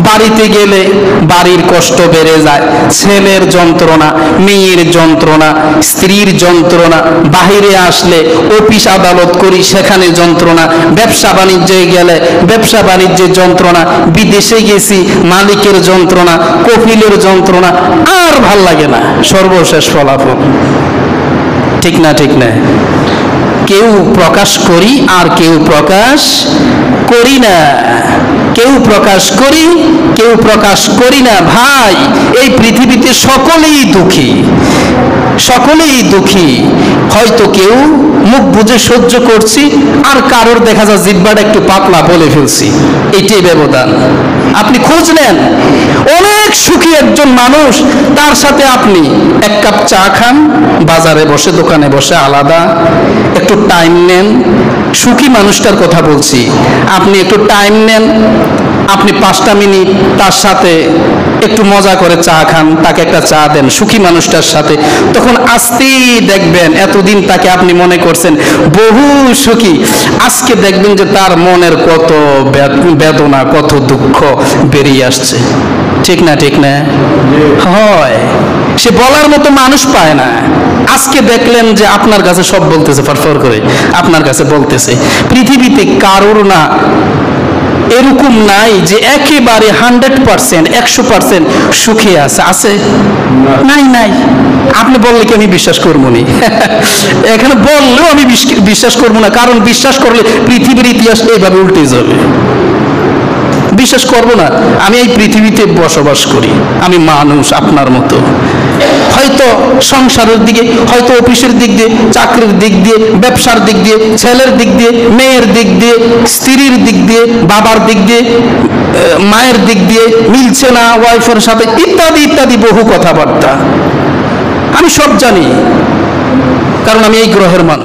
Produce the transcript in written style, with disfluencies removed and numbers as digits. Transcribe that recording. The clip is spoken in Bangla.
বাড়িতে গেলে বাড়ির কষ্ট বেড়ে যায়, ছেলের যন্ত্রণা, মেয়ের যন্ত্রণা, স্ত্রীর যন্ত্রণা, বাহিরে আসলে অফিস আদালত করি সেখানে যন্ত্রণা, ব্যবসা বাণিজ্যে গেলে ব্যবসা বাণিজ্যের যন্ত্রণা, বিদেশে গেছি মালিকের যন্ত্রণা, কফিলের যন্ত্রণা, আর ভাল লাগে না, সর্বশেষ ফলাফল। ঠিক না? ঠিক না? কেউ প্রকাশ করি আর কেউ প্রকাশ করি না, কেউ প্রকাশ করি কেউ প্রকাশ করি না। ভাই, এই পৃথিবীতে সকলেই দুঃখী, সকলেই দুঃখী। হয়তো কেউ মুখ বুজে সহ্য করছি, আর কারোর দেখা যায় জিহ্বাটা একটু পাতলা বলে ফেলছি, এটাই ব্যবধান। আপনি খোঁজ নেন, অনেক সুখী একজন মানুষ, তার সাথে আপনি এক কাপ চা খান, বাজারে বসে দোকানে বসে আলাদা, একটু টাইম নেন। সুখী মানুষটার কথা বলছি, আপনি একটু টাইম নেন, আপনি 5টা মিনিট তার সাথে একটু মজা করে চা খান, তাকে একটা চা দেন সুখী মানুষটার সাথে, তখন আসতেই দেখবেন এতদিন তাকে আপনি মনে করছেন বহু সুখী, আজকে দেখবেন যে তার মনের কত বেদনা, কত দুঃখ বেরিয়ে আসছে। ঠিক না? ঠিক না? হয়, সে বলার মতো মানুষ পায় না। আজকে দেখলেন যে আপনার কাছে সব বলতেছে, ফরফর করে আপনার কাছে বলতেছে। পৃথিবীতে কারোর না এরকম নাই যে একেবারে 100% 100% সুখে আছে, আছে? নাই, নাই। আপনি বললে কি আমি বিশ্বাস করবো না? এখানে বললেও আমি বিশ্বাস করবো না, কারণ বিশ্বাস করলে পৃথিবীর ইতিহাস এইভাবে উল্টে যাবে। বিশ্বাস করবো না। আমি এই পৃথিবীতে বসবাস করি, আমি মানুষ আপনার মতো। হয়তো সংসারের দিকে, হয়তো অফিসের দিক দিয়ে, চাকরির দিক দিয়ে, ব্যবসার দিক দিয়ে, ছেলের দিক দিয়ে, মেয়ের দিক দিয়ে, স্ত্রীর দিক দিয়ে, বাবার দিক দিয়ে, মায়ের দিক দিয়ে মিলছে না ওয়াইফের সাথে, ইত্যাদি ইত্যাদি বহু কথাবার্তা। আমি সব জানি, কারণ আমি এই গ্রহের মানুষ।